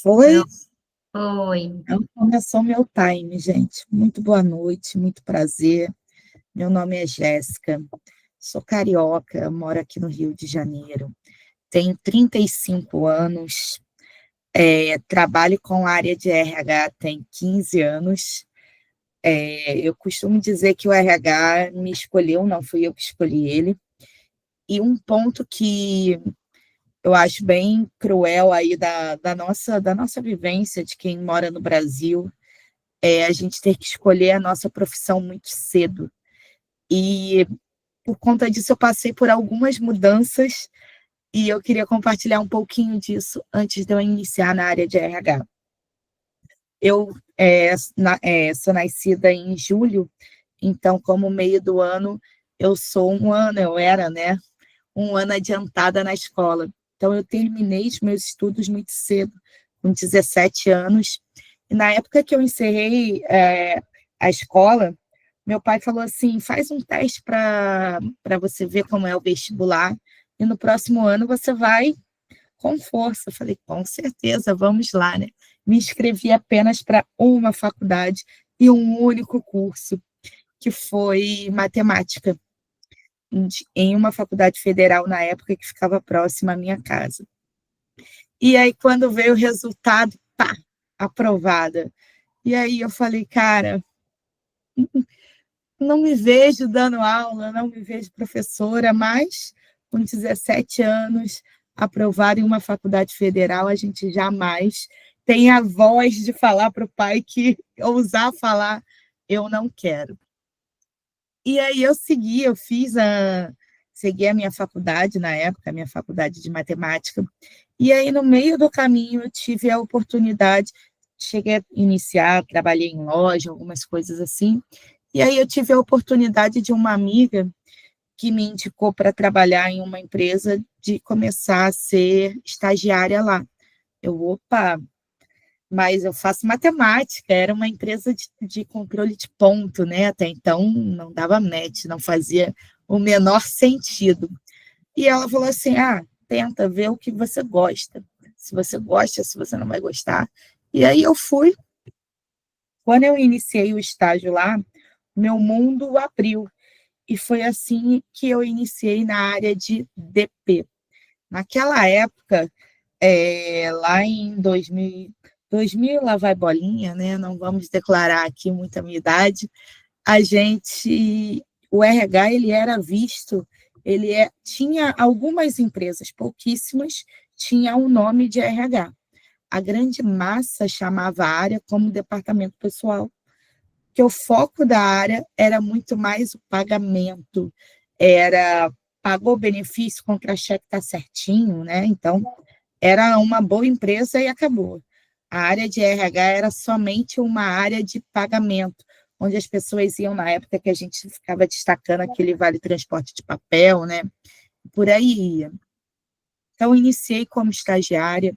Foi? Pronto, foi. Então começou meu time, gente. Muito boa noite, muito prazer. Meu nome é Jéssica, sou carioca, moro aqui no Rio de Janeiro. Tenho 35 anos, trabalho com a área de RH tem 15 anos. Eu costumo dizer que o RH me escolheu, não fui eu que escolhi ele. E um ponto que eu acho bem cruel aí da nossa vivência de quem mora no Brasil é a gente ter que escolher a nossa profissão muito cedo. E por conta disso eu passei por algumas mudanças e eu queria compartilhar um pouquinho disso antes de eu iniciar na área de RH. Eu sou nascida em julho, então como meio do ano eu era, né, um ano adiantada na escola. Então eu terminei os meus estudos muito cedo, com 17 anos. E na época que eu encerrei a escola, meu pai falou assim: faz um teste para você ver como é o vestibular, e no próximo ano você vai com força. Eu falei, com certeza, vamos lá, né? Me inscrevi apenas para uma faculdade e um único curso, que foi matemática, em uma faculdade federal na época que ficava próxima à minha casa. E aí, quando veio o resultado, pá, aprovada. E aí eu falei, cara, não me vejo dando aula, não me vejo professora, mas com 17 anos, aprovada em uma faculdade federal, a gente jamais tem a voz de falar para o pai que ousar falar, eu não quero. E aí segui a minha faculdade na época, a minha faculdade de matemática, e aí no meio do caminho eu tive a oportunidade, cheguei a iniciar, trabalhei em loja, algumas coisas assim, e aí eu tive a oportunidade de uma amiga que me indicou para trabalhar em uma empresa de começar a ser estagiária lá. Opa, mas eu faço matemática, era uma empresa de controle de ponto, né? Até então não dava match, não fazia o menor sentido. E ela falou assim: tenta ver o que você gosta. Se você gosta, se você não vai gostar. E aí eu fui. Quando eu iniciei o estágio lá, meu mundo abriu. E foi assim que eu iniciei na área de DP. Naquela época, lá em 2000, lá vai bolinha, né? Não vamos declarar aqui muita minha idade. O RH, ele era visto, tinha algumas empresas, pouquíssimas, tinha o nome de RH. A grande massa chamava a área como departamento pessoal, que o foco da área era muito mais o pagamento, era pagou o benefício, contra-cheque está certinho, né? Então, era uma boa empresa e acabou. A área de RH era somente uma área de pagamento, onde as pessoas iam na época que a gente ficava destacando aquele vale transporte de papel, né? Por aí ia. Então, iniciei como estagiária,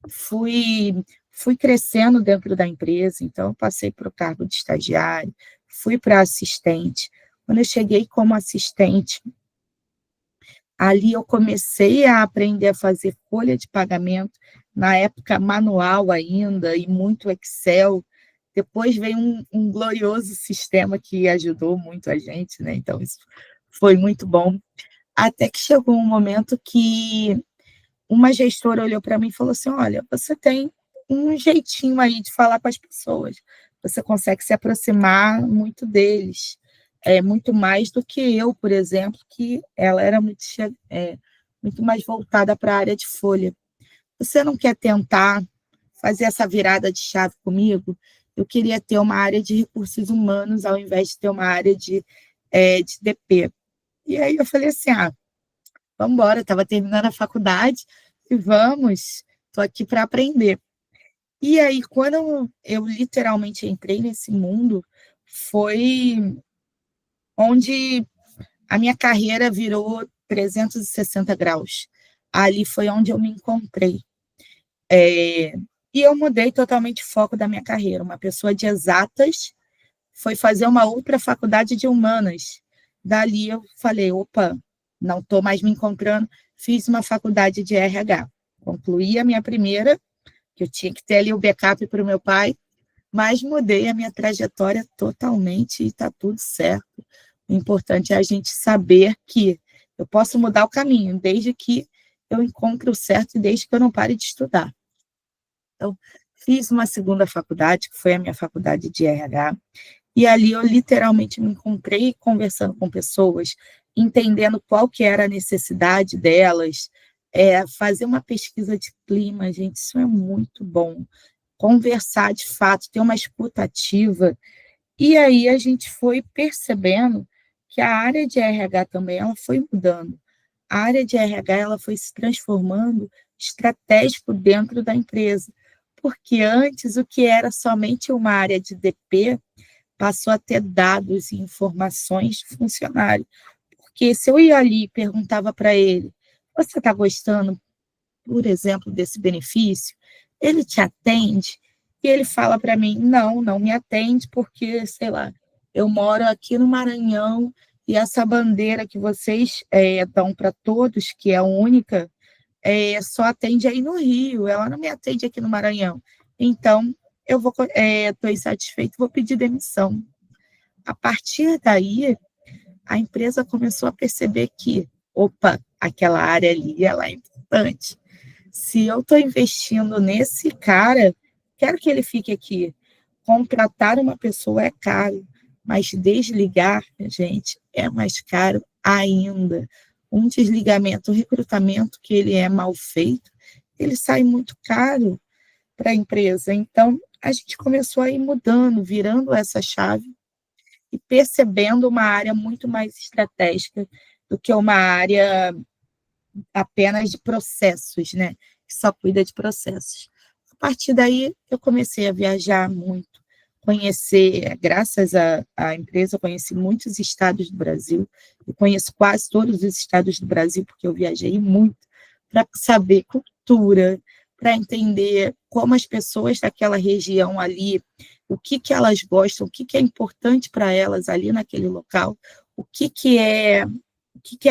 fui, fui crescendo dentro da empresa, então passei para o cargo de estagiário, fui para assistente. Quando eu cheguei como assistente, ali eu comecei a aprender a fazer folha de pagamento, na época manual ainda, e muito Excel. Depois veio um glorioso sistema que ajudou muito a gente, né? Então, isso foi muito bom. Até que chegou um momento que uma gestora olhou para mim e falou assim: olha, você tem um jeitinho aí de falar com as pessoas, você consegue se aproximar muito deles, muito mais do que eu, por exemplo, que ela era muito mais voltada para a área de folha. Você não quer tentar fazer essa virada de chave comigo? Eu queria ter uma área de recursos humanos ao invés de ter uma área de DP. E aí eu falei assim: vamos embora, estava terminando a faculdade e vamos, estou aqui para aprender. E aí, quando eu literalmente entrei nesse mundo, foi onde a minha carreira virou 360 graus. Ali foi onde eu me encontrei. E eu mudei totalmente o foco da minha carreira. Uma pessoa de exatas foi fazer uma outra faculdade de humanas. Dali eu falei, opa, não estou mais me encontrando. Fiz uma faculdade de RH. Concluí a minha primeira, que eu tinha que ter ali o backup para o meu pai, mas mudei a minha trajetória totalmente e está tudo certo. O importante é a gente saber que eu posso mudar o caminho, desde que eu encontre o certo e desde que eu não pare de estudar. Então, fiz uma segunda faculdade, que foi a minha faculdade de RH, e ali eu literalmente me encontrei conversando com pessoas, entendendo qual que era a necessidade delas, fazer uma pesquisa de clima, gente, isso é muito bom. Conversar de fato, ter uma escuta ativa, e aí a gente foi percebendo que a área de RH também ela foi mudando. A área de RH ela foi se transformando estratégico dentro da empresa, porque antes o que era somente uma área de DP passou a ter dados e informações de funcionário. Porque se eu ia ali e perguntava para ele, você está gostando, por exemplo, desse benefício? Ele te atende? E ele fala para mim, não, não me atende porque, sei lá, eu moro aqui no Maranhão e essa bandeira que vocês dão para todos, que é única, só atende aí no Rio, ela não me atende aqui no Maranhão. Então, eu estou insatisfeito, vou pedir demissão. A partir daí, a empresa começou a perceber que, opa, aquela área ali, ela é importante. Se eu estou investindo nesse cara, quero que ele fique aqui. Contratar uma pessoa é caro, mas desligar, gente, é mais caro ainda. Um desligamento, um recrutamento que ele é mal feito, ele sai muito caro para a empresa. Então, a gente começou a ir mudando, virando essa chave e percebendo uma área muito mais estratégica do que uma área apenas de processos, né? Que só cuida de processos. A partir daí, eu comecei a viajar muito, conhecer, graças à empresa, eu conheci muitos estados do Brasil, eu conheço quase todos os estados do Brasil, porque eu viajei muito, para saber cultura, para entender como as pessoas daquela região ali, o que, que elas gostam, o que, que é importante para elas ali naquele local, o que é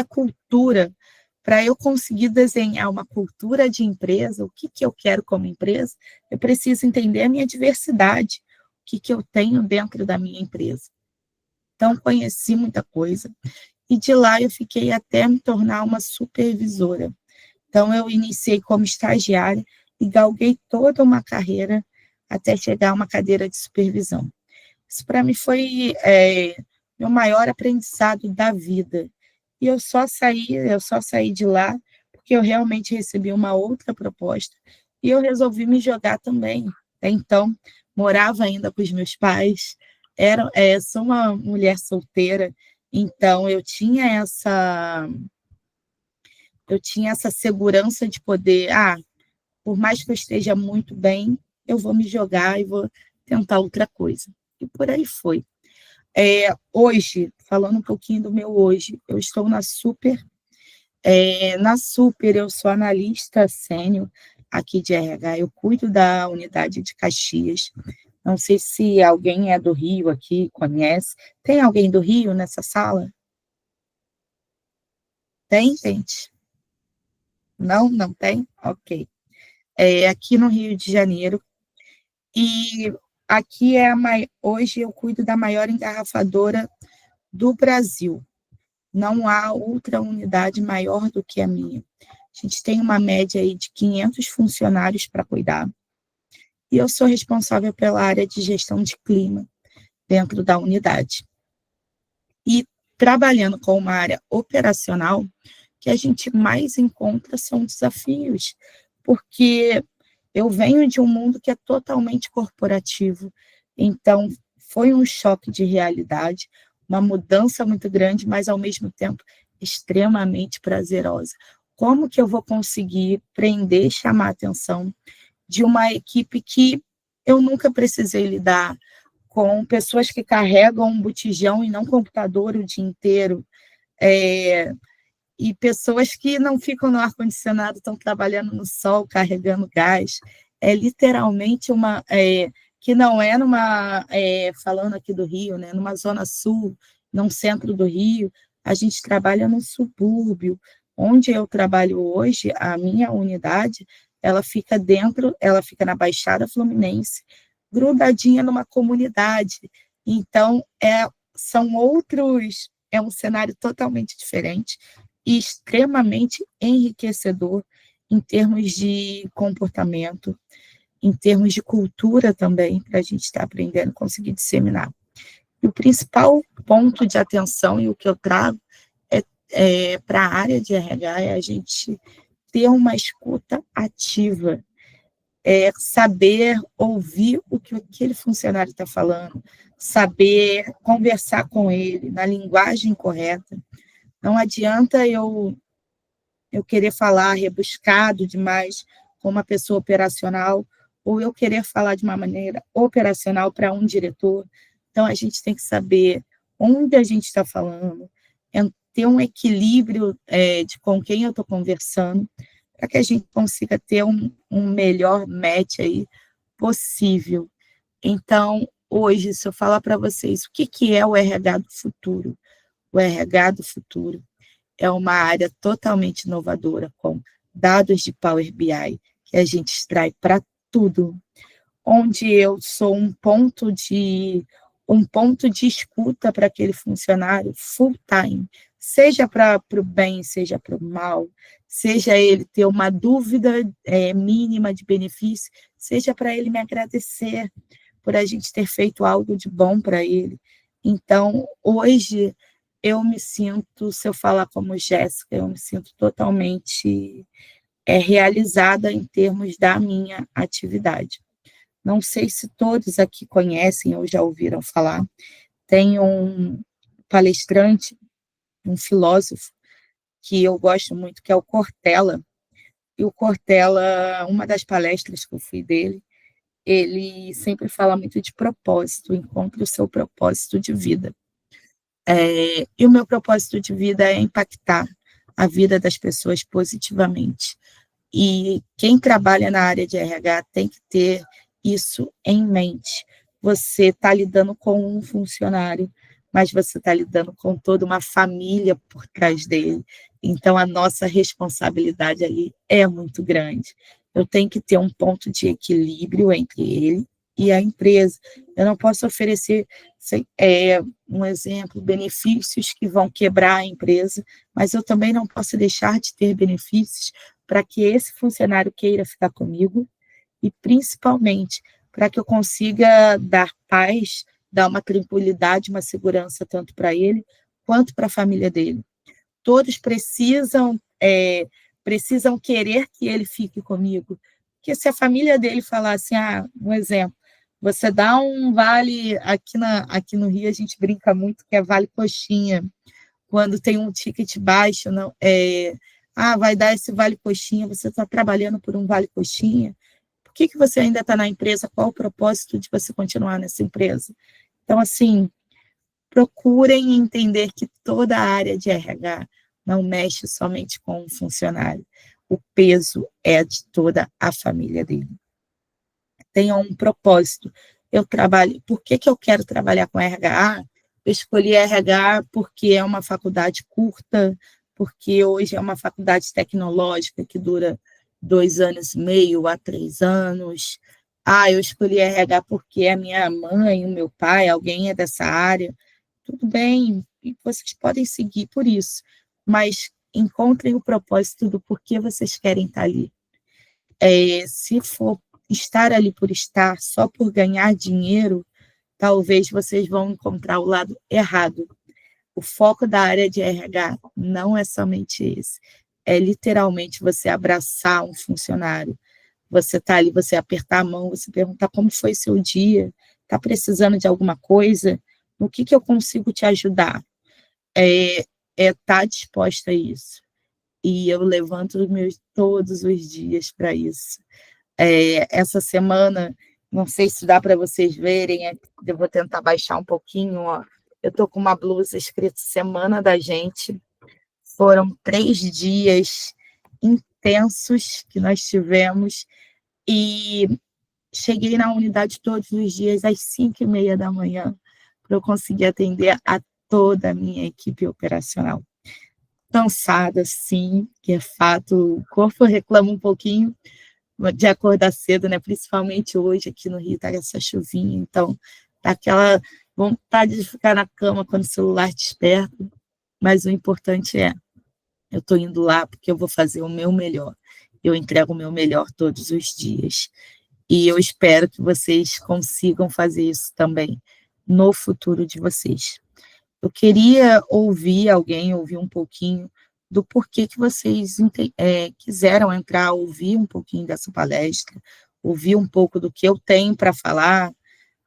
cultura, para eu conseguir desenhar uma cultura de empresa, o que, que eu quero como empresa, eu preciso entender a minha diversidade, o que, que eu tenho dentro da minha empresa. Então, conheci muita coisa, e de lá eu fiquei até me tornar uma supervisora. Então, eu iniciei como estagiária e galguei toda uma carreira até chegar a uma cadeira de supervisão. Isso para mim foi meu maior aprendizado da vida. E eu só saí de lá porque eu realmente recebi uma outra proposta e eu resolvi me jogar também. Então, morava ainda com os meus pais, sou uma mulher solteira, então eu tinha essa segurança de poder, por mais que eu esteja muito bem, eu vou me jogar e vou tentar outra coisa. E por aí foi. Hoje, falando um pouquinho do meu hoje, eu estou na Super. Na Super, eu sou analista sênior aqui de RH, eu cuido da unidade de Caxias. Não sei se alguém é do Rio aqui, conhece. Tem alguém do Rio nessa sala? Tem, gente? Não, não tem? Ok. Aqui no Rio de Janeiro. E aqui hoje eu cuido da maior engarrafadora do Brasil. Não há outra unidade maior do que a minha. A gente tem uma média aí de 500 funcionários para cuidar. E eu sou responsável pela área de gestão de clima dentro da unidade. E trabalhando com uma área operacional, que a gente mais encontra são desafios, porque eu venho de um mundo que é totalmente corporativo, então foi um choque de realidade, uma mudança muito grande, mas ao mesmo tempo extremamente prazerosa. Como que eu vou conseguir prender e chamar a atenção de uma equipe que eu nunca precisei lidar com pessoas que carregam um botijão e não computador o dia inteiro, e pessoas que não ficam no ar-condicionado, estão trabalhando no sol, carregando gás. É literalmente que não é falando aqui do Rio, né, numa zona sul, num centro do Rio, a gente trabalha no subúrbio. Onde eu trabalho hoje, a minha unidade, ela fica na Baixada Fluminense, grudadinha numa comunidade. Então, é um cenário totalmente diferente e extremamente enriquecedor em termos de comportamento, em termos de cultura também, para a gente estar aprendendo, conseguir disseminar. E o principal ponto de atenção e o que eu trago para a área de RH é a gente ter uma escuta ativa, saber ouvir o que aquele funcionário está falando, saber conversar com ele na linguagem correta. Não adianta eu querer falar rebuscado demais com uma pessoa operacional, ou eu querer falar de uma maneira operacional para um diretor. Então, a gente tem que saber onde a gente está falando, ter um equilíbrio de com quem eu estou conversando, para que a gente consiga ter um melhor match aí possível. Então, hoje, se eu falar para vocês o que é o RH do futuro, o RH do futuro é uma área totalmente inovadora, com dados de Power BI, que a gente extrai para tudo, onde eu sou um ponto de escuta para aquele funcionário full time, seja para o bem, seja para o mal, seja ele ter uma dúvida mínima de benefício, seja para ele me agradecer por a gente ter feito algo de bom para ele. Então, hoje, eu me sinto, se eu falar como Jéssica, eu me sinto totalmente realizada em termos da minha atividade. Não sei se todos aqui conhecem ou já ouviram falar, tem um palestrante, um filósofo, que eu gosto muito, que é o Cortella. E o Cortella, uma das palestras que eu fui dele, ele sempre fala muito de propósito, encontre o seu propósito de vida. E o meu propósito de vida é impactar a vida das pessoas positivamente. E quem trabalha na área de RH tem que ter isso em mente. Você está lidando com um funcionário, mas você está lidando com toda uma família por trás dele. Então, a nossa responsabilidade ali é muito grande. Eu tenho que ter um ponto de equilíbrio entre ele e a empresa. Eu não posso oferecer, um exemplo, benefícios que vão quebrar a empresa, mas eu também não posso deixar de ter benefícios para que esse funcionário queira ficar comigo e, principalmente, para que eu consiga dar paz, dar uma tranquilidade, uma segurança tanto para ele quanto para a família dele. Todos precisam querer que ele fique comigo, porque se a família dele falar assim, um exemplo, você dá um vale, aqui no Rio a gente brinca muito que é vale coxinha, quando tem um ticket baixo, não, vai dar esse vale coxinha, você está trabalhando por um vale coxinha, por que você ainda está na empresa? Qual o propósito de você continuar nessa empresa? Então, assim, procurem entender que toda a área de RH não mexe somente com o funcionário. O peso é de toda a família dele. Tenham um propósito. Por que eu quero trabalhar com RH? Eu escolhi RH porque é uma faculdade curta, porque hoje é uma faculdade tecnológica que dura 2 anos e meio a 3 anos. Eu escolhi RH porque a minha mãe, o meu pai, alguém é dessa área. Tudo bem, vocês podem seguir por isso, mas encontrem o propósito do porquê vocês querem estar ali. Se for estar ali por estar, só por ganhar dinheiro, talvez vocês vão encontrar o lado errado. O foco da área de RH não é somente esse. É literalmente você abraçar um funcionário. Você está ali, você apertar a mão, você perguntar como foi seu dia, está precisando de alguma coisa, no que eu consigo te ajudar? Estar disposta a isso. E eu levanto todos os dias para isso. Essa semana, não sei se dá para vocês verem, eu vou tentar baixar um pouquinho, ó. Eu estou com uma blusa escrita Semana da Gente. Foram 3 dias intensos que nós tivemos e cheguei na unidade todos os dias às 5h30 da manhã para eu conseguir atender a toda a minha equipe operacional. Cansada, sim, que é fato, o corpo reclama um pouquinho, de acordar cedo, né? Principalmente hoje aqui no Rio, tá essa chuvinha, então tá aquela vontade de ficar na cama quando o celular desperta, mas o importante é, eu estou indo lá porque eu vou fazer o meu melhor. Eu entrego o meu melhor todos os dias. E eu espero que vocês consigam fazer isso também no futuro de vocês. Eu queria ouvir um pouquinho do porquê que vocês quiseram entrar, ouvir um pouquinho dessa palestra, ouvir um pouco do que eu tenho para falar,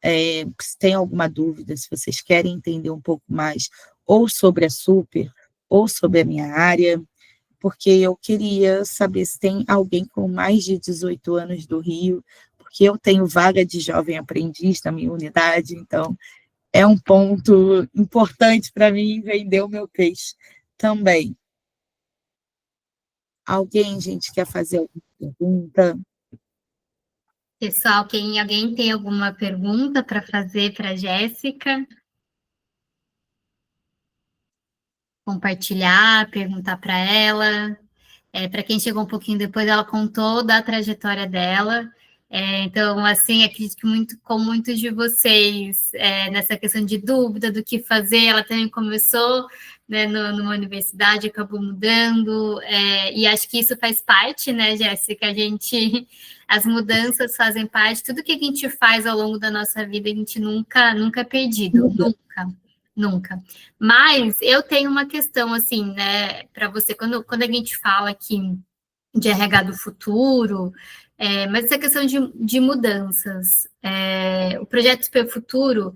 se tem alguma dúvida, se vocês querem entender um pouco mais, ou sobre a Super, ou sobre a minha área, porque eu queria saber se tem alguém com mais de 18 anos do Rio, porque eu tenho vaga de jovem aprendiz na minha unidade, então é um ponto importante para mim vender o meu peixe também. Alguém, gente, quer fazer alguma pergunta? Pessoal, alguém tem alguma pergunta para fazer para a Jéssica? Compartilhar, perguntar para ela. Para quem chegou um pouquinho depois, ela contou da trajetória dela. Então, assim, acredito que com muitos de vocês, nessa questão de dúvida do que fazer, ela também começou, né, numa universidade, acabou mudando, e acho que isso faz parte, né, Jéssica? As mudanças fazem parte, tudo que a gente faz ao longo da nossa vida, a gente nunca é perdido, nunca. Mas eu tenho uma questão, assim, né, para você, quando a gente fala aqui de RH do futuro, mas essa questão de mudanças, o projeto Super Futuro,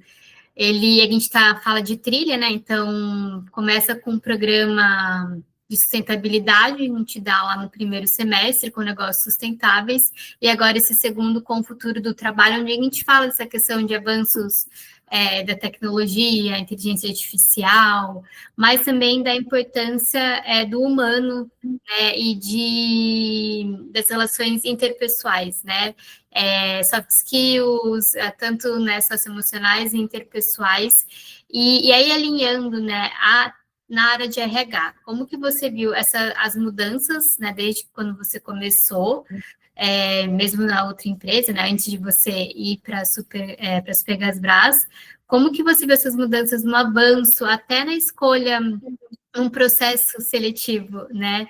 a gente fala de trilha, né? Então, começa com um programa de sustentabilidade, a gente dá lá no primeiro semestre com negócios sustentáveis, e agora esse segundo com o futuro do trabalho, onde a gente fala dessa questão de avanços da tecnologia, inteligência artificial, mas também da importância do humano, né, e das relações interpessoais, né? Soft skills, tanto, né, socioemocionais e interpessoais, e aí alinhando, né, na área de RH, como que você viu as mudanças, né, desde quando você começou, mesmo na outra empresa, né, antes de você ir para a Supergasbras, como que você viu essas mudanças no avanço, até na escolha, um processo seletivo, né,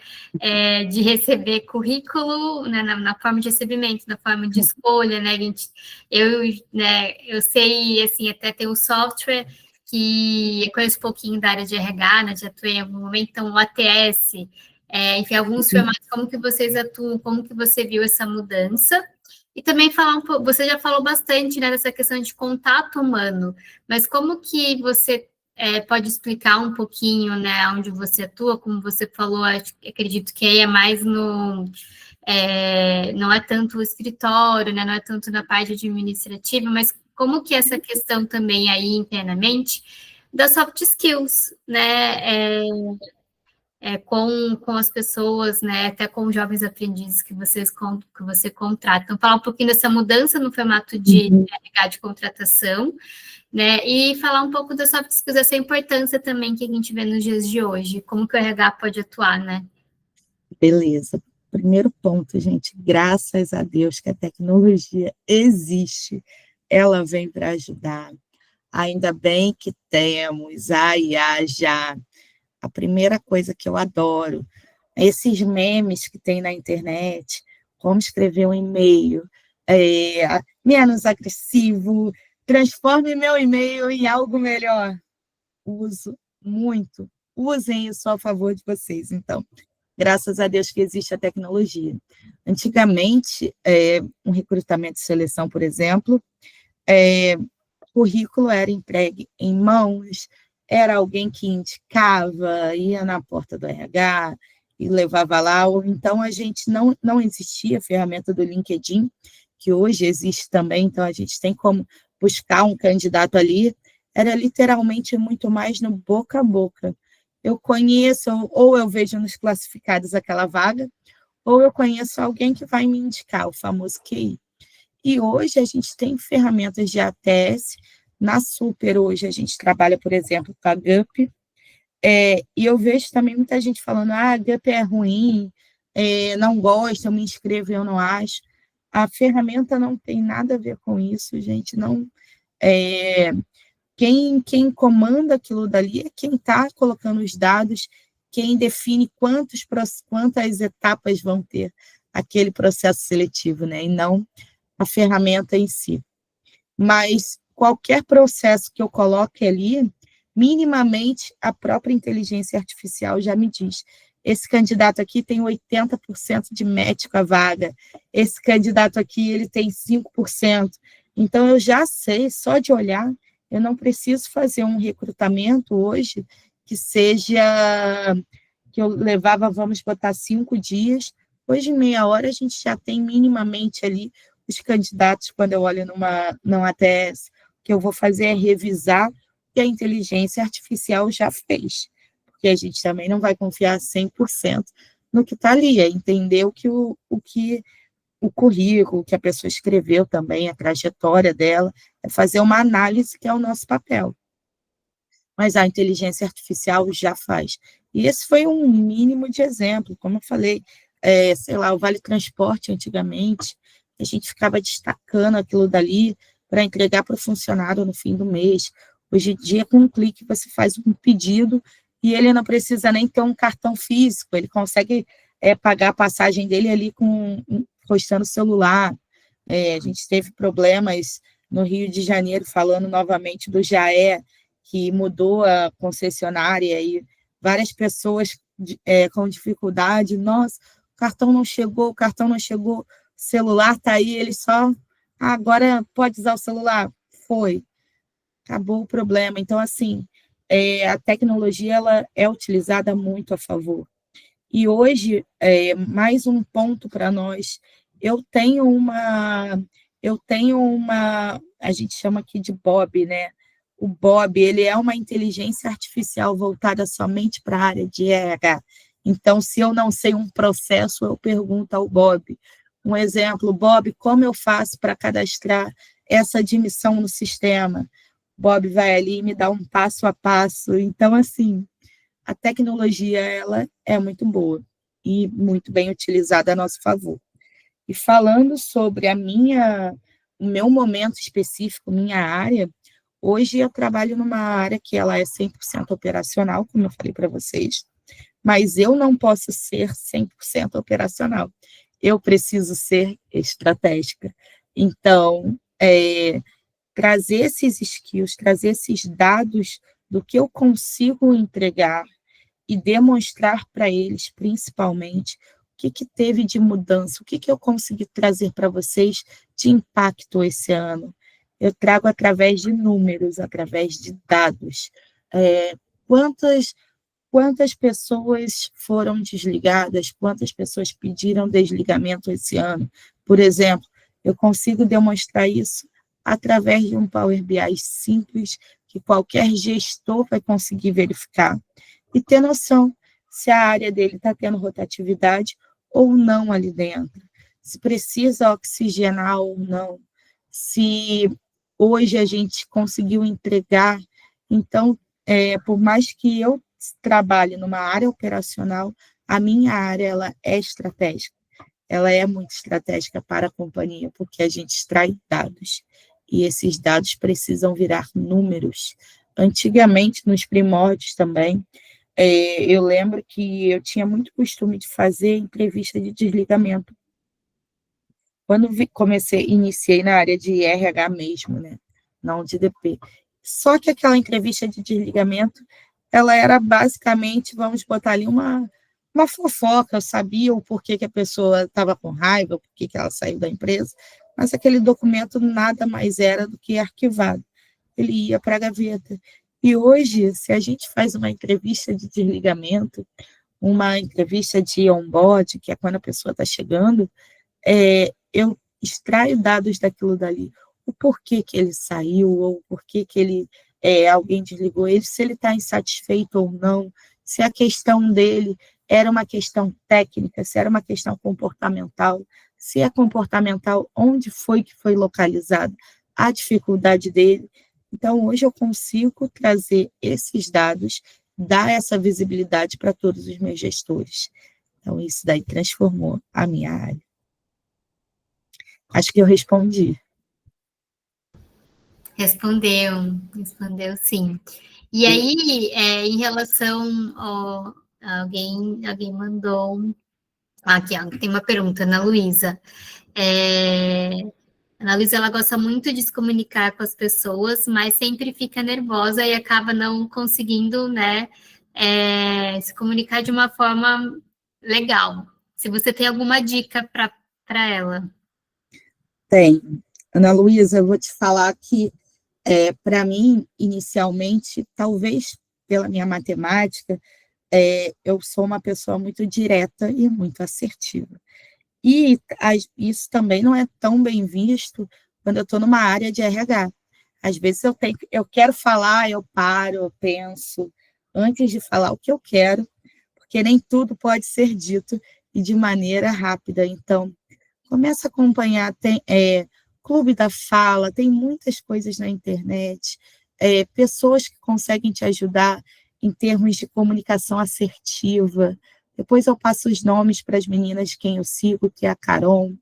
de receber currículo, né, na forma de recebimento, na forma de escolha, né, eu sei, assim, até tem um software que eu conheço um pouquinho da área de RH, né, já atuei em algum momento, então o ATS, enfim, alguns formatos, como que vocês atuam, como que você viu essa mudança, e também falar um pouco, você já falou bastante, né, dessa questão de contato humano, mas como que você pode explicar um pouquinho, né, onde você atua, como você falou, acredito que aí é mais não é tanto o escritório, né, não é tanto na parte administrativa, mas como que essa questão também aí internamente das soft skills, né, com as pessoas, né, até com os jovens aprendizes que você contrata. Então, falar um pouquinho dessa mudança no formato de RH de contratação, né, e falar um pouco das soft skills, essa importância também que a gente vê nos dias de hoje, como que o RH pode atuar, né? Beleza. Primeiro ponto, gente, graças a Deus que a tecnologia existe, ela vem para ajudar. Ainda bem que temos a IA já. A primeira coisa que eu adoro é esses memes que tem na internet, como escrever um e-mail menos agressivo, transforme meu e-mail em algo melhor. Uso muito. Usem isso a favor de vocês, então. Graças a Deus que existe a tecnologia. Antigamente, um recrutamento de seleção, por exemplo, o currículo era entregue em mãos, era alguém que indicava, ia na porta do RH e levava lá, ou então a gente não existia a ferramenta do LinkedIn, que hoje existe também, então a gente tem como buscar um candidato ali, era literalmente muito mais no boca a boca. Eu conheço, ou eu vejo nos classificados aquela vaga, ou eu conheço alguém que vai me indicar, o famoso QI. E hoje a gente tem ferramentas de ATS. Na Super, hoje, a gente trabalha, por exemplo, com a GUP, e eu vejo também muita gente falando, a GUP é ruim, não gosto, eu me inscrevo e eu não acho. A ferramenta não tem nada a ver com isso, gente, não, é, quem comanda aquilo dali é quem está colocando os dados, quem define quantas etapas vão ter aquele processo seletivo, né? E não a ferramenta em si. Mas qualquer processo que eu coloque ali, minimamente a própria inteligência artificial já me diz. Esse candidato aqui tem 80% de match com a vaga, esse candidato aqui ele tem 5%. Então, eu já sei, só de olhar, eu não preciso fazer um recrutamento hoje que seja, que eu levava, vamos botar, 5 dias. Hoje, em meia hora, a gente já tem minimamente ali os candidatos, quando eu olho numa ATS, o que eu vou fazer é revisar o que a inteligência artificial já fez, porque a gente também não vai confiar 100% no que está ali, é entender o currículo que a pessoa escreveu também, a trajetória dela, é fazer uma análise que é o nosso papel. Mas a inteligência artificial já faz. E esse foi um mínimo de exemplo, como eu falei, sei lá, o Vale Transporte antigamente, a gente ficava destacando aquilo dali para entregar para o funcionário no fim do mês. Hoje em dia, com um clique, você faz um pedido e ele não precisa nem ter um cartão físico, ele consegue pagar a passagem dele ali encostando o celular. A gente teve problemas no Rio de Janeiro, falando novamente do Jaé, que mudou a concessionária e várias pessoas com dificuldade. Nossa, o cartão não chegou, o celular está aí, ele só. Agora pode usar o celular? Foi. Acabou o problema. Então, assim, a tecnologia ela é utilizada muito a favor. E hoje, mais um ponto para nós, eu tenho uma, a gente chama aqui de Bob, né? O Bob, ele é uma inteligência artificial voltada somente para a área de RH. Então, se eu não sei um processo, eu pergunto ao Bob. Um exemplo, Bob, como eu faço para cadastrar essa admissão no sistema? Bob vai ali e me dá um passo a passo. Então, assim, a tecnologia ela é muito boa e muito bem utilizada a nosso favor. E falando sobre o meu momento específico, minha área, hoje eu trabalho numa área que ela é 100% operacional, como eu falei para vocês, mas eu não posso ser 100% operacional. Eu preciso ser estratégica. Então, trazer esses skills, trazer esses dados do que eu consigo entregar e demonstrar para eles, principalmente, o que teve de mudança, o que eu consegui trazer para vocês de impacto esse ano. Eu trago através de números, através de dados. Quantas, quantas pessoas foram desligadas, quantas pessoas pediram desligamento esse ano? Por exemplo, eu consigo demonstrar isso através de um Power BI simples, que qualquer gestor vai conseguir verificar e ter noção se a área dele está tendo rotatividade ou não ali dentro, se precisa oxigenar ou não, se hoje a gente conseguiu entregar. Então, por mais que eu trabalhe numa área operacional, a minha área ela é estratégica, ela é muito estratégica para a companhia, porque a gente extrai dados, e esses dados precisam virar números. Antigamente, nos primórdios também, eu lembro que eu tinha muito costume de fazer entrevista de desligamento. Quando iniciei na área de RH mesmo, né? Não de DP. Só que aquela entrevista de desligamento, ela era basicamente, vamos botar ali uma fofoca, eu sabia o porquê que a pessoa estava com raiva, o porquê que ela saiu da empresa, mas aquele documento nada mais era do que arquivado. Ele ia para a gaveta. E hoje, se a gente faz uma entrevista de desligamento, uma entrevista de onboard, que é quando a pessoa está chegando, eu extraio dados daquilo dali. O porquê que ele saiu, ou o porquê que alguém desligou ele, se ele está insatisfeito ou não, se a questão dele era uma questão técnica, se era uma questão comportamental, se é comportamental, onde foi que foi localizado a dificuldade dele. Então, hoje eu consigo trazer esses dados, dar essa visibilidade para todos os meus gestores. Então, isso daí transformou a minha área. Acho que eu respondi. Respondeu sim. E aí, em relação alguém mandou aqui, ó, tem uma pergunta, Ana Luísa. Ana Luísa, ela gosta muito de se comunicar com as pessoas, mas sempre fica nervosa e acaba não conseguindo, né, se comunicar de uma forma legal. Se você tem alguma dica para ela. Tem. Ana Luísa, eu vou te falar que, para mim, inicialmente, talvez pela minha matemática, eu sou uma pessoa muito direta e muito assertiva. E isso também não é tão bem visto quando eu estou numa área de RH. Às vezes eu quero falar, eu paro, eu penso, antes de falar o que eu quero, porque nem tudo pode ser dito e de maneira rápida. Então, começa a acompanhar, tem Clube da Fala, tem muitas coisas na internet, pessoas que conseguem te ajudar em termos de comunicação assertiva. Depois eu passo os nomes para as meninas quem eu sigo, que é a Carol.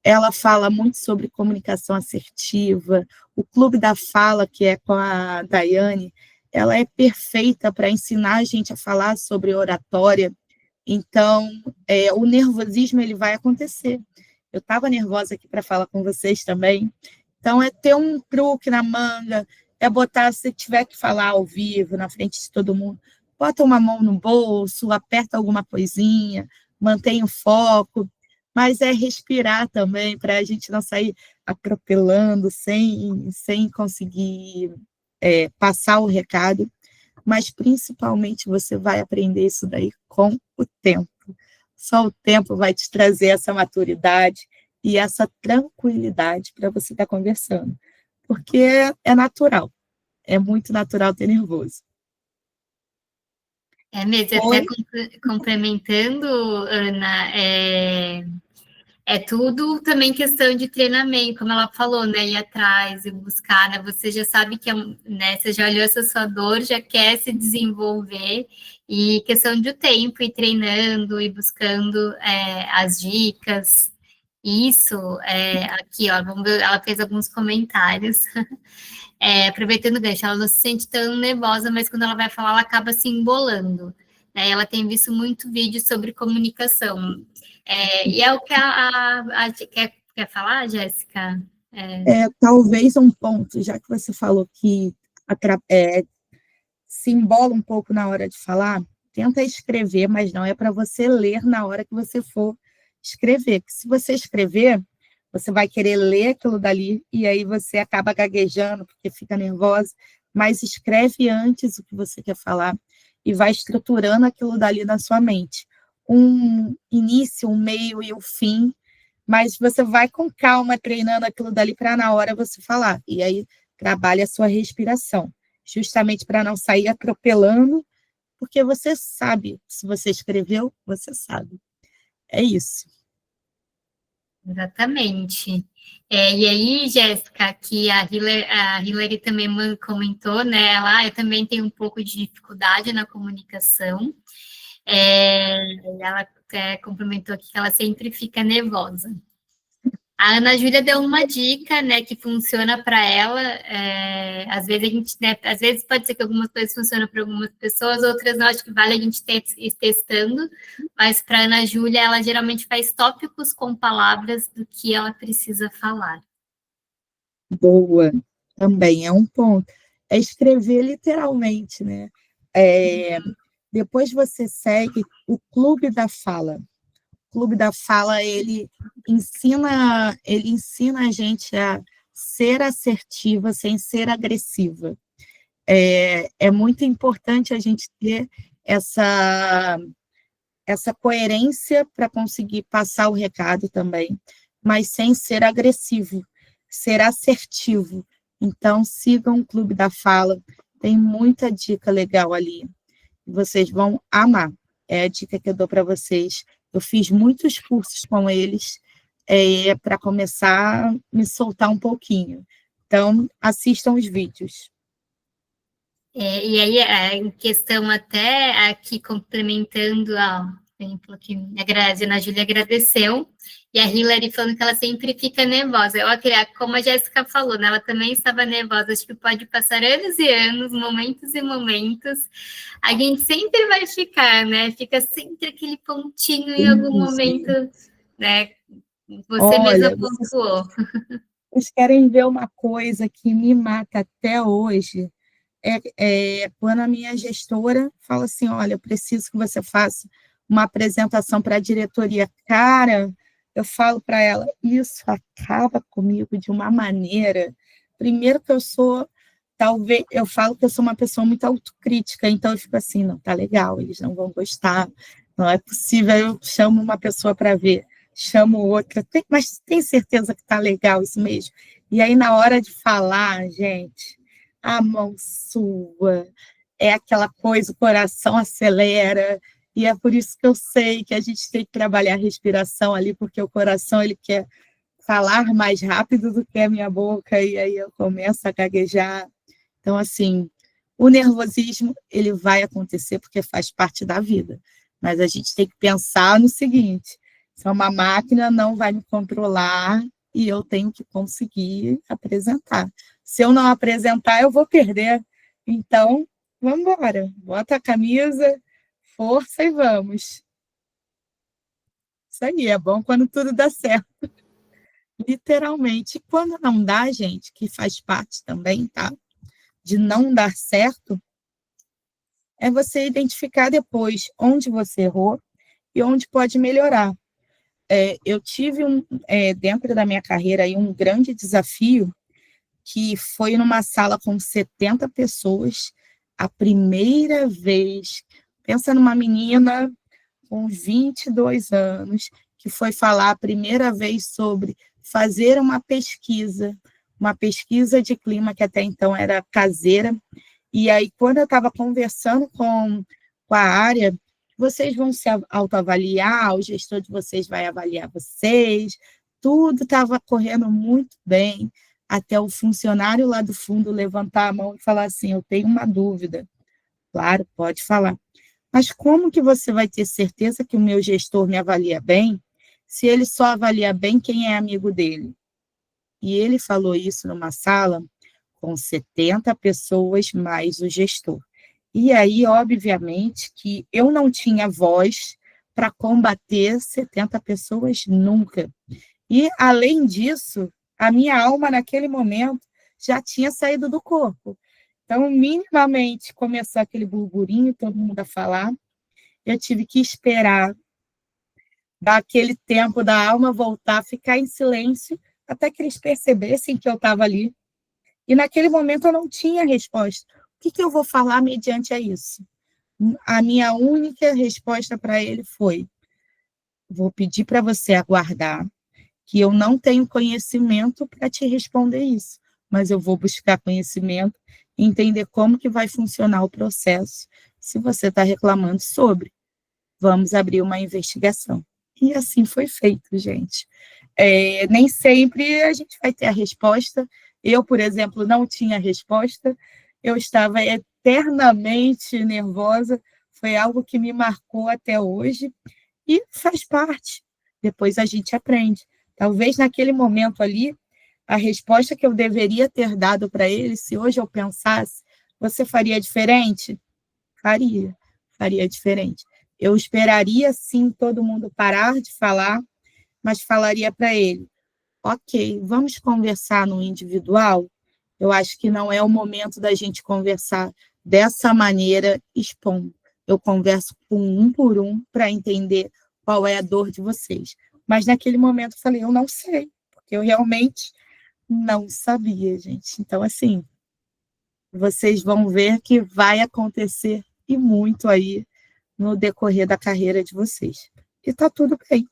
Ela fala muito sobre comunicação assertiva. O Clube da Fala, que é com a Daiane, ela é perfeita para ensinar a gente a falar sobre oratória. Então, o nervosismo ele vai acontecer. Eu estava nervosa aqui para falar com vocês também. Então, é ter um truque na manga, é botar, se tiver que falar ao vivo, na frente de todo mundo, bota uma mão no bolso, aperta alguma coisinha, mantém o foco, mas é respirar também, para a gente não sair atropelando sem conseguir passar o recado, mas principalmente você vai aprender isso daí com o tempo. Só o tempo vai te trazer essa maturidade e essa tranquilidade para você estar conversando, porque é natural, é muito natural ter nervoso. É mesmo, Oi? até complementando, Ana, é tudo também questão de treinamento, como ela falou, né? Ir atrás e buscar, né? Você já sabe que né, você já olhou essa sua dor, já quer se desenvolver, e questão de tempo, ir treinando e buscando as dicas. Isso, aqui, ó, vamos ver, ela fez alguns comentários. Aproveitando o gancho, ela não se sente tão nervosa, mas quando ela vai falar, ela acaba se embolando. Né? Ela tem visto muito vídeo sobre comunicação. E é o que quer falar, Jéssica? Talvez um ponto, já que você falou que se embola um pouco na hora de falar, tenta escrever, mas não é para você ler na hora que você for escrever. Porque se você escrever, você vai querer ler aquilo dali e aí você acaba gaguejando porque fica nervosa, mas escreve antes o que você quer falar e vai estruturando aquilo dali na sua mente. Um início, um meio e o fim, mas você vai com calma treinando aquilo dali para na hora você falar. E aí trabalha a sua respiração, justamente para não sair atropelando, porque você sabe, se você escreveu, você sabe. É isso. Exatamente. E aí, Jéssica, que a Hillary também comentou, né? Eu também tenho um pouco de dificuldade na comunicação. Ela complementou aqui que ela sempre fica nervosa. A Ana Júlia deu uma dica, né, que funciona para ela. Às vezes a gente, né, às vezes pode ser que algumas coisas funcionam para algumas pessoas, outras não, acho que vale a gente ir testando. Mas para a Ana Júlia, ela geralmente faz tópicos com palavras do que ela precisa falar. Boa, também é um ponto. É escrever literalmente, né? Depois você segue o Clube da Fala. O Clube da Fala, ele ensina a gente a ser assertiva sem ser agressiva. É muito importante a gente ter essa coerência para conseguir passar o recado também, mas sem ser agressivo, ser assertivo. Então, sigam o Clube da Fala, tem muita dica legal ali. Vocês vão amar. É a dica que eu dou para vocês. Eu fiz muitos cursos com eles para começar a me soltar um pouquinho. Então, assistam os vídeos. E aí, em questão até aqui complementando Falou que a Dona Júlia agradeceu, e a Hilary falando que ela sempre fica nervosa. Eu queria, como a Jéssica falou, né, ela também estava nervosa, acho que pode passar anos e anos, momentos e momentos, a gente sempre vai ficar, né, fica sempre aquele pontinho em algum momento, né, você mesma Olha, pontuou. vocês querem ver uma coisa que me mata até hoje? Quando a minha gestora fala assim, olha, eu preciso que você faça uma apresentação para a diretoria. Cara, eu falo para ela, isso acaba comigo de uma maneira. Primeiro que talvez, eu falo que eu sou uma pessoa muito autocrítica, então eu fico assim, não, tá legal, eles não vão gostar, não é possível, eu chamo uma pessoa para ver, chamo outra, mas tem certeza que tá legal isso mesmo? E aí, na hora de falar, gente, a mão sua, é aquela coisa, o coração acelera, e é por isso que eu sei que a gente tem que trabalhar a respiração ali, porque o coração ele quer falar mais rápido do que a minha boca, e aí eu começo a gaguejar. Então, assim, o nervosismo ele vai acontecer porque faz parte da vida, mas a gente tem que pensar no seguinte: se é uma máquina, não vai me controlar e eu tenho que conseguir apresentar. Se eu não apresentar, eu vou perder. Então, vamos embora. Bota a camisa, força e vamos. Isso aí, é bom quando tudo dá certo. Literalmente. Quando não dá, gente, que faz parte também, tá? De não dar certo, é você identificar depois onde você errou e onde pode melhorar. Eu tive dentro da minha carreira aí um grande desafio que foi numa sala com 70 pessoas, a primeira vez, pensa numa menina com 22 anos, que foi falar a primeira vez sobre fazer uma pesquisa de clima que até então era caseira, e aí quando eu estava conversando com a área, vocês vão se autoavaliar, o gestor de vocês vai avaliar vocês, tudo estava correndo muito bem, até o funcionário lá do fundo levantar a mão e falar assim, eu tenho uma dúvida. Claro, pode falar. Mas como que você vai ter certeza que o meu gestor me avalia bem, se ele só avalia bem quem é amigo dele? E ele falou isso numa sala com 70 pessoas mais o gestor. E aí, obviamente, que eu não tinha voz para combater 70 pessoas nunca. E, além disso, a minha alma, naquele momento, já tinha saído do corpo. Então, minimamente, começou aquele burburinho, todo mundo a falar. Eu tive que esperar, dar aquele tempo da alma voltar, ficar em silêncio, até que eles percebessem que eu estava ali. E, naquele momento, eu não tinha resposta. O que eu vou falar mediante a isso? A minha única resposta para ele foi: vou pedir para você aguardar, que eu não tenho conhecimento para te responder isso, mas eu vou buscar conhecimento e entender como que vai funcionar o processo, se você está reclamando sobre. Vamos abrir uma investigação. E assim foi feito, gente. Nem sempre a gente vai ter a resposta. Eu, por exemplo, não tinha resposta. Eu estava eternamente nervosa. Foi algo que me marcou até hoje e faz parte. Depois a gente aprende. Talvez naquele momento ali, a resposta que eu deveria ter dado para ele, se hoje eu pensasse, você faria diferente? Faria diferente. Eu esperaria, sim, todo mundo parar de falar, mas falaria para ele: ok, vamos conversar no individual? Eu acho que não é o momento da gente conversar dessa maneira, expondo. Eu converso com um por um para entender qual é a dor de vocês. Mas naquele momento eu falei, eu não sei, porque eu realmente não sabia, gente. Então, assim, vocês vão ver que vai acontecer e muito aí no decorrer da carreira de vocês. E tá tudo bem.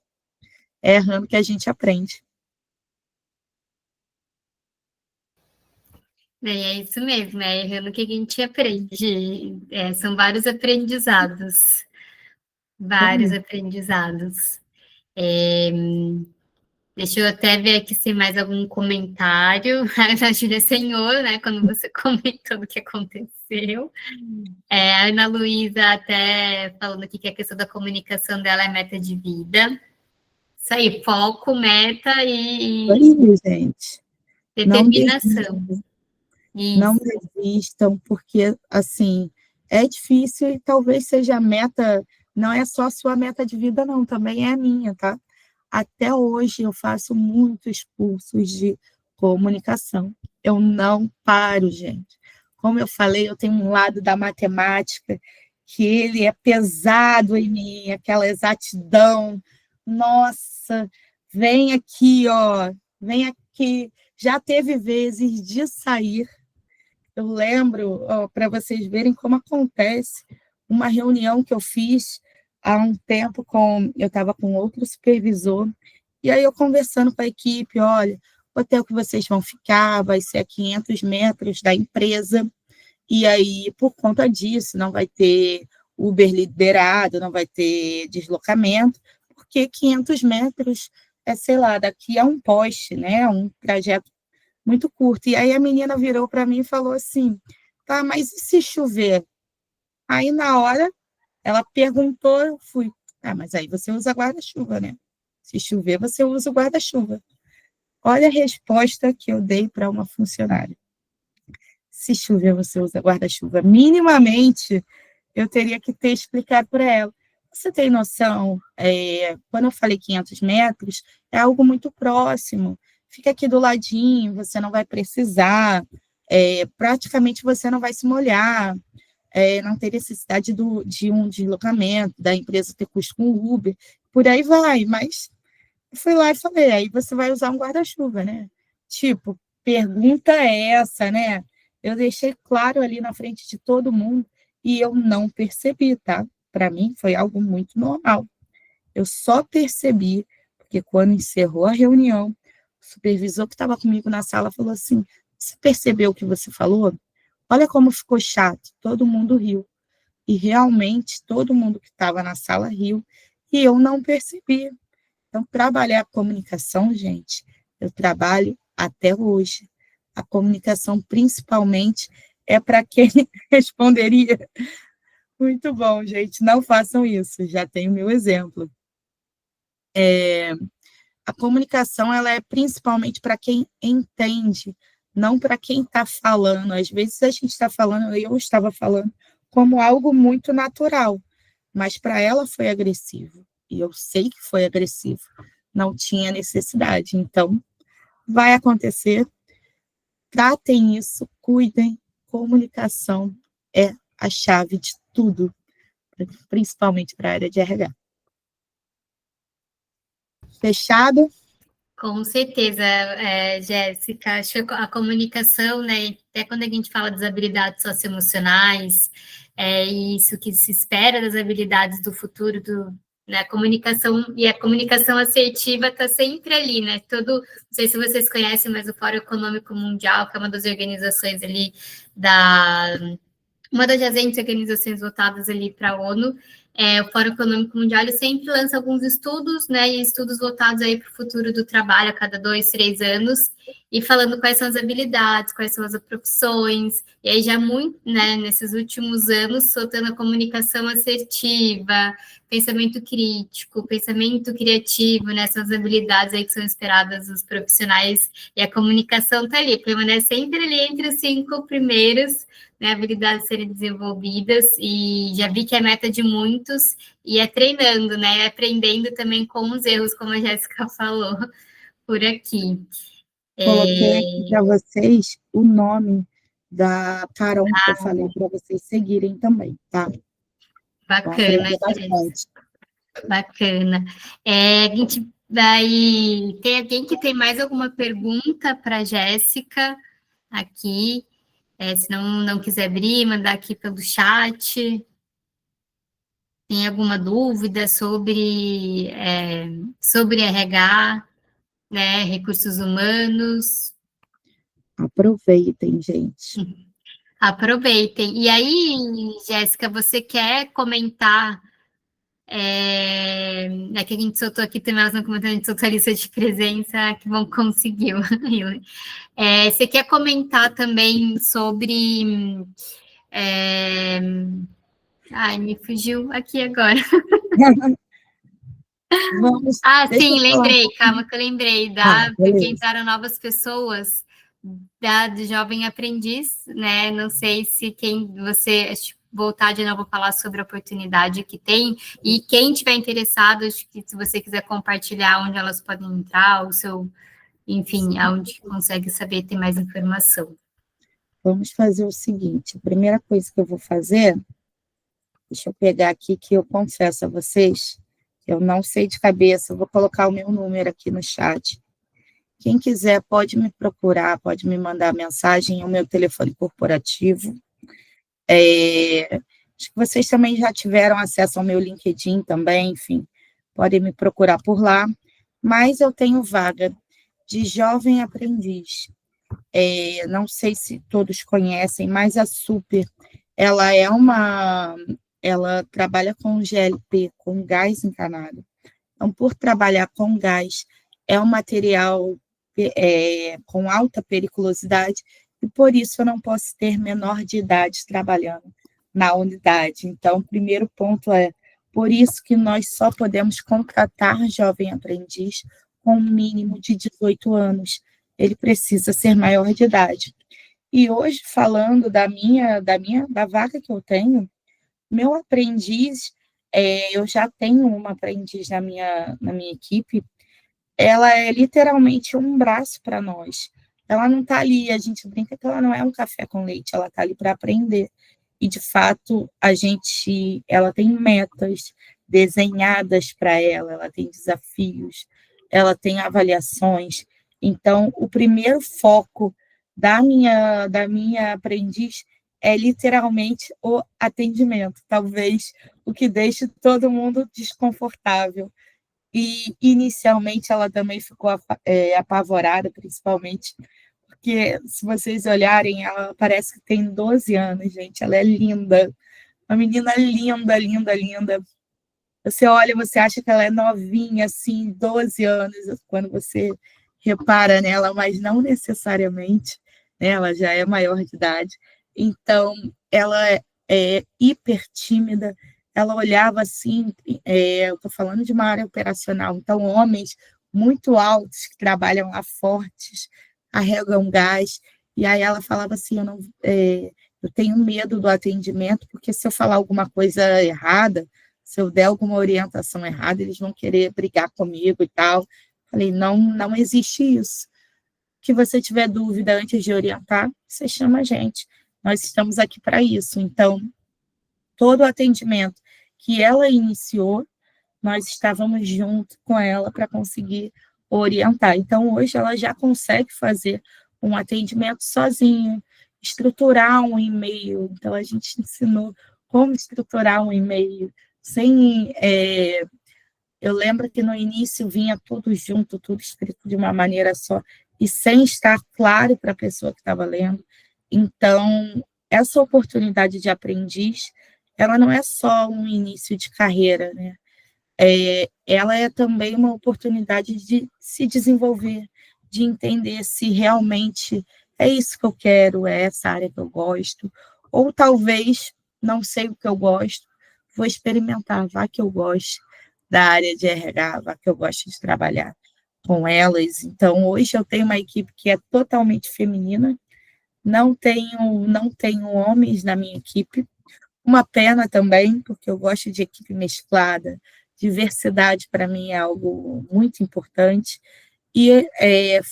É errando que a gente aprende. É isso mesmo, é errando que a gente aprende. São vários aprendizados. Vários aprendizados. É, Deixa eu até ver aqui se mais algum comentário. A Júlia Senhor, né? Quando você comentou do que aconteceu. A Ana Luísa até falando aqui que a questão da comunicação dela é meta de vida. Isso aí, foco, meta e Aí, gente, não determinação. desistam, não Isso. desistam, porque, assim, é difícil e talvez seja a meta, não é só a sua meta de vida, não, também é a minha, tá? Até hoje eu faço muitos cursos de comunicação. Eu não paro, gente. Como eu falei, eu tenho um lado da matemática que ele é pesado em mim, aquela exatidão. Nossa, vem aqui, ó, vem aqui. Já teve vezes de sair. Eu lembro, para vocês verem como acontece, uma reunião que eu fiz há um tempo eu estava com outro supervisor, e aí eu conversando com a equipe, olha, o hotel que vocês vão ficar vai ser a 500 metros da empresa, e aí, por conta disso, não vai ter Uber liderado, não vai ter deslocamento, porque 500 metros é, sei lá, daqui a um poste, né? Um trajeto muito curto. E aí a menina virou para mim e falou assim: tá, mas e se chover? Aí na hora ela perguntou, eu fui: ah, mas aí você usa guarda-chuva, né? Se chover, você usa o guarda-chuva. Olha a resposta que eu dei para uma funcionária. Se chover, você usa guarda-chuva. Minimamente, eu teria que ter explicado para ela. Você tem noção? Quando eu falei 500 metros, é algo muito próximo. Fica aqui do ladinho, você não vai precisar. Praticamente você não vai se molhar. Não tem necessidade de um deslocamento, da empresa ter custo com Uber. Por aí vai. Mas eu fui lá e falei, aí você vai usar um guarda-chuva, né? Tipo, pergunta é essa, né? Eu deixei claro ali na frente de todo mundo e eu não percebi, tá? Para mim foi algo muito normal. Eu só percebi porque quando encerrou a reunião, o supervisor que estava comigo na sala falou assim: você percebeu o que você falou? Olha como ficou chato. Todo mundo riu. E realmente todo mundo que estava na sala riu e eu não percebi. Então, trabalhar a comunicação, gente, eu trabalho até hoje. A comunicação, principalmente, é para quem responderia. Muito bom, gente, não façam isso, já tenho meu exemplo. A comunicação, ela é principalmente para quem entende, não para quem está falando. Às vezes a gente está falando, eu estava falando, como algo muito natural, mas para ela foi agressivo. E eu sei que foi agressivo. Não tinha necessidade. Então, vai acontecer. Tratem isso, cuidem. Comunicação é a chave de tudo, principalmente para a área de RH. Fechado? Com certeza, Jéssica. Acho que a comunicação, né? Até quando a gente fala das habilidades socioemocionais, é isso que se espera das habilidades do futuro né, a comunicação e a comunicação assertiva está sempre ali, né? Não sei se vocês conhecem, mas o Fórum Econômico Mundial, que é uma das organizações ali uma das recentes organizações votadas ali para a ONU, o Fórum Econômico Mundial, ele sempre lança alguns estudos, né, e estudos voltados aí para o futuro do trabalho a cada 2, 3 anos, e falando quais são as habilidades, quais são as profissões, e aí já muito, né, nesses últimos anos, soltando a comunicação assertiva, pensamento crítico, pensamento criativo, né, são as habilidades aí que são esperadas dos profissionais, e a comunicação está ali, permanece sempre ali entre os 5 primeiros, né, habilidades serem desenvolvidas, e já vi que é meta de muitos, e é treinando, né, aprendendo também com os erros, como a Jéssica falou por aqui. Coloquei aqui para vocês o nome da Carol que eu falei para vocês seguirem também, tá? Vão Bacana, aprender bastante. bacana. A gente vai... Tem alguém que tem mais alguma pergunta para a Jéssica aqui? Se não quiser abrir, mandar aqui pelo chat. Tem alguma dúvida sobre RH, né, recursos humanos? Aproveitem, gente. Aproveitem. E aí, Jéssica, você quer comentar Que a gente soltou aqui também, elas não comentaram, a gente soltou a lista de presença, que bom, conseguiu. Você quer comentar também sobre... Ai, me fugiu aqui agora. Deixa Sim, eu falar um lembrei, pouquinho. calma que eu lembrei, porque Beleza. entraram novas pessoas do Jovem Aprendiz, né? Não sei se quem você voltar de novo a falar sobre a oportunidade que tem, e quem tiver interessado, acho que se você quiser compartilhar onde elas podem entrar, o seu, enfim, aonde consegue saber, ter mais informação. Vamos fazer o seguinte, a primeira coisa que eu vou fazer, deixa eu pegar aqui, que eu confesso a vocês, eu não sei de cabeça, eu vou colocar o meu número aqui no chat. Quem quiser pode me procurar, pode me mandar mensagem, é o meu telefone corporativo. Acho que vocês também já tiveram acesso ao meu LinkedIn também, enfim, podem me procurar por lá. Mas eu tenho vaga de jovem aprendiz. Não sei se todos conhecem, mas a Super, ela trabalha com GLP, com gás encanado. Então, por trabalhar com gás, é um material com alta periculosidade, e por isso eu não posso ter menor de idade trabalhando na unidade. Então, o primeiro ponto é, por isso que nós só podemos contratar jovem aprendiz com um mínimo de 18 anos. Ele precisa ser maior de idade. E hoje, falando da vaga que eu tenho, meu aprendiz, eu já tenho uma aprendiz na minha equipe, ela é literalmente um braço para nós. Ela não está ali, a gente brinca que ela não é um café com leite, ela está ali para aprender. E, de fato, ela tem metas desenhadas para ela tem desafios, ela tem avaliações. Então, o primeiro foco da minha aprendiz é literalmente o atendimento, talvez o que deixe todo mundo desconfortável. E, inicialmente, ela também ficou apavorada, principalmente, porque, se vocês olharem, ela parece que tem 12 anos, gente. Ela é linda. Uma menina linda, linda, linda. Você olha, você acha que ela é novinha, assim, 12 anos, quando você repara nela, mas não necessariamente, né? Ela já é maior de idade. Então, ela é hiper tímida, ela olhava assim, eu estou falando de uma área operacional, então homens muito altos que trabalham lá fortes, carregam gás, e aí ela falava assim, eu tenho medo do atendimento, porque se eu falar alguma coisa errada, se eu der alguma orientação errada, eles vão querer brigar comigo e tal. Falei, não, não existe isso. Que você tiver dúvida antes de orientar, você chama a gente. Nós estamos aqui para isso. Então, todo o atendimento que ela iniciou, nós estávamos junto com ela para conseguir orientar. Então, hoje ela já consegue fazer um atendimento sozinha, estruturar um e-mail. Então, a gente ensinou como estruturar um e-mail, sem... eu lembro que no início vinha tudo junto, tudo escrito de uma maneira só, e sem estar claro para a pessoa que estava lendo. Então, essa oportunidade de aprendiz, ela não é só um início de carreira, né? Ela é também uma oportunidade de se desenvolver, de entender se realmente é isso que eu quero, é essa área que eu gosto, ou talvez não sei o que eu gosto, vou experimentar, vá que eu goste da área de RH, vá que eu gosto de trabalhar com elas. Então, hoje eu tenho uma equipe que é totalmente feminina, não tenho homens na minha equipe, uma pena também, porque eu gosto de equipe mesclada, diversidade para mim é algo muito importante, e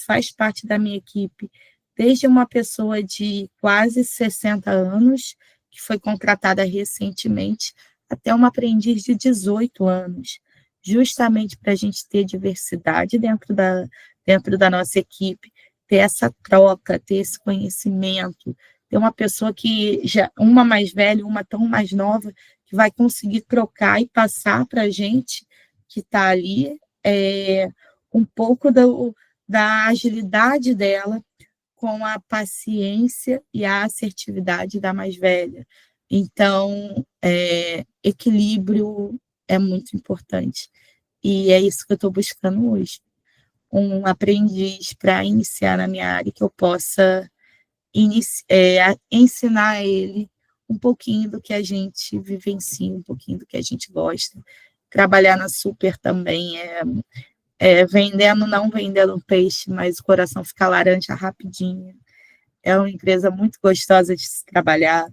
faz parte da minha equipe desde uma pessoa de quase 60 anos, que foi contratada recentemente, até uma aprendiz de 18 anos, justamente para a gente ter diversidade dentro da nossa equipe, ter essa troca, ter esse conhecimento, ter uma pessoa que uma mais velha, uma tão mais nova, que vai conseguir trocar e passar para a gente que está ali um pouco da agilidade dela com a paciência e a assertividade da mais velha. Então, equilíbrio é muito importante. E é isso que eu estou buscando hoje. Um aprendiz para iniciar na minha área, que eu possa ensinar a ele um pouquinho do que a gente vivencia, um pouquinho do que a gente gosta. Trabalhar na Super também vendendo, não vendendo peixe, mas o coração fica laranja rapidinho. É uma empresa muito gostosa de se trabalhar,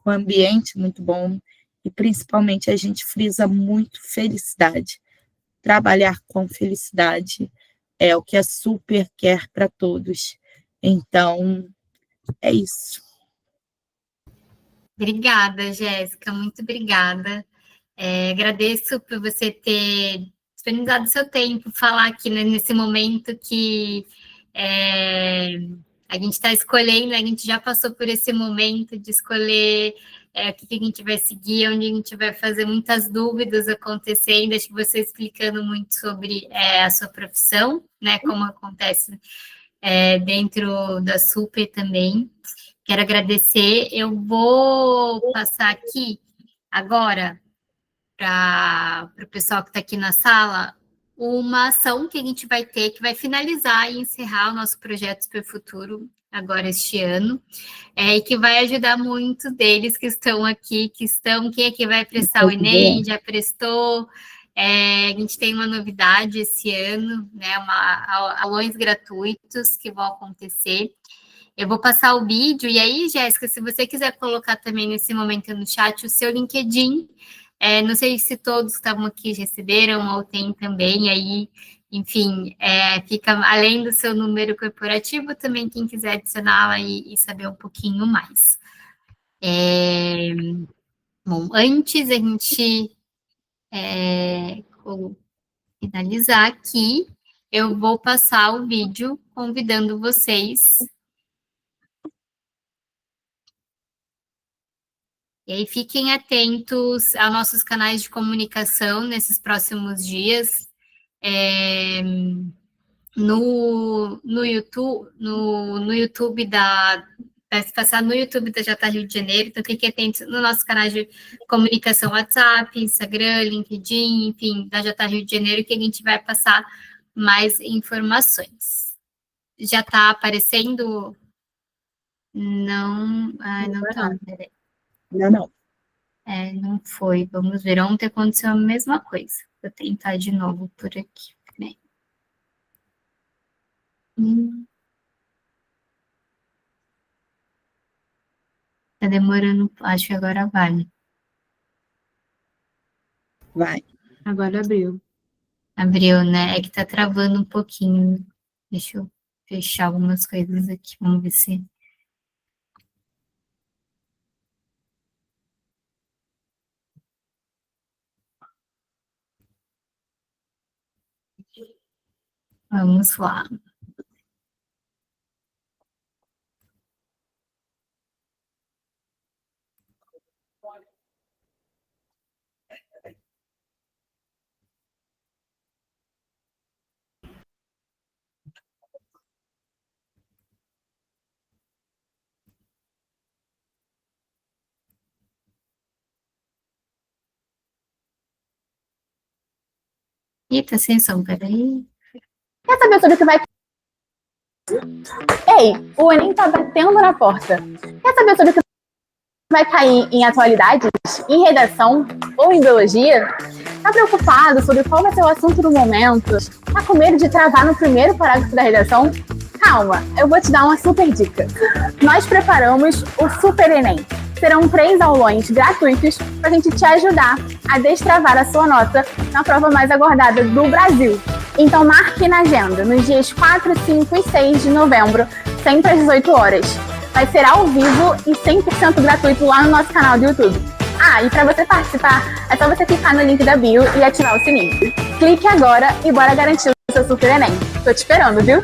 um ambiente muito bom e, principalmente, a gente frisa muito felicidade. Trabalhar com felicidade é o que a Super quer para todos. Então, é isso. Obrigada, Jéssica, muito obrigada. Agradeço por você ter disponibilizado seu tempo, falar aqui, né, nesse momento que a gente está escolhendo, a gente já passou por esse momento de escolher o que a gente vai seguir, onde a gente vai fazer, muitas dúvidas acontecendo, acho que você explicando muito sobre a sua profissão, né, como acontece dentro da Super também. Quero agradecer. Eu vou passar aqui agora para o pessoal que está aqui na sala uma ação que a gente vai ter, que vai finalizar e encerrar o nosso projeto Super Futuro agora este ano, e que vai ajudar muito deles que estão aqui, quem aqui vai prestar o Enem, já prestou. A gente tem uma novidade esse ano, né, aulões gratuitos que vão acontecer. Eu vou passar o vídeo, e aí, Jéssica, se você quiser colocar também nesse momento no chat o seu LinkedIn, não sei se todos que estavam aqui receberam ou tem também, aí, enfim, fica além do seu número corporativo, também quem quiser adicioná-la e saber um pouquinho mais. Bom, antes a gente finalizar aqui, eu vou passar o vídeo convidando vocês. E aí fiquem atentos aos nossos canais de comunicação nesses próximos dias. No YouTube, no YouTube vai se passar no YouTube da Jata Rio de Janeiro, então fiquem atentos no nosso canal de comunicação WhatsApp, Instagram, LinkedIn, enfim, da Jata Rio de Janeiro, que a gente vai passar mais informações. Já está aparecendo? Não, não está. Não. Não foi. Vamos ver. Ontem aconteceu a mesma coisa. Vou tentar de novo por aqui. Né? Tá demorando. Acho que agora vai. Vai. Agora abriu. Abriu, né? É que tá travando um pouquinho. Deixa eu fechar algumas coisas aqui. Vamos ver se. Vamos lá. Ih, tá sem som, peraí. Quer saber sobre o que vai... Ei, o Enem tá batendo na porta. Quer saber sobre o que vai cair em atualidades, em redação ou em biologia? Tá preocupado sobre qual vai ser o assunto do momento? Tá com medo de travar no primeiro parágrafo da redação? Calma, eu vou te dar uma super dica. Nós preparamos o Super Enem. Serão 3 aulões gratuitos para a gente te ajudar a destravar a sua nota na prova mais aguardada do Brasil. Então marque na agenda, nos dias 4, 5 e 6 de novembro, sempre às 18 horas. Vai ser ao vivo e 100% gratuito lá no nosso canal do YouTube. Ah, e para você participar, é só você clicar no link da bio e ativar o sininho. Clique agora e bora garantir o seu Super Enem. Tô te esperando, viu?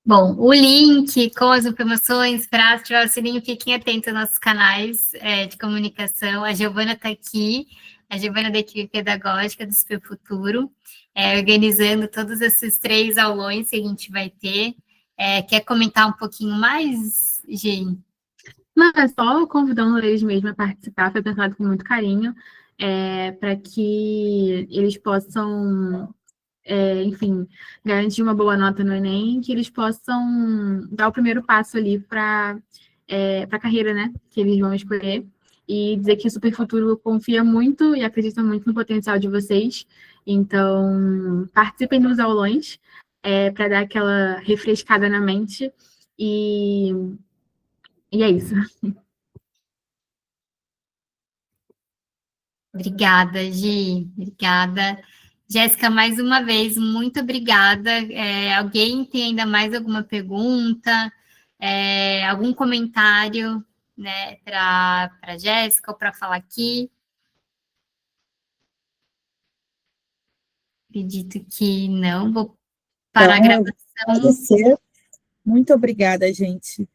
Bom, o link com as informações para ativar o sininho, fiquem atentos aos nossos canais de comunicação. A Giovana está aqui, a Giovana da equipe pedagógica do Super Futuro, organizando todos esses 3 aulões que a gente vai ter. Quer comentar um pouquinho mais, Gi? Não, é só convidando eles mesmo a participar, foi pensado com muito carinho, para que eles possam, enfim, garantir uma boa nota no Enem, que eles possam dar o primeiro passo ali para a carreira, né, que eles vão escolher, e dizer que o Superfuturo confia muito e acredita muito no potencial de vocês. Então, participem dos aulões, para dar aquela refrescada na mente, e, e é isso. Obrigada, Gi. Obrigada. Jéssica, mais uma vez, muito obrigada. Alguém tem ainda mais alguma pergunta, algum comentário, né, para Jéssica ou para falar aqui? Acredito que não. Vou parar a Então, gravação. agradecer. Muito obrigada, gente.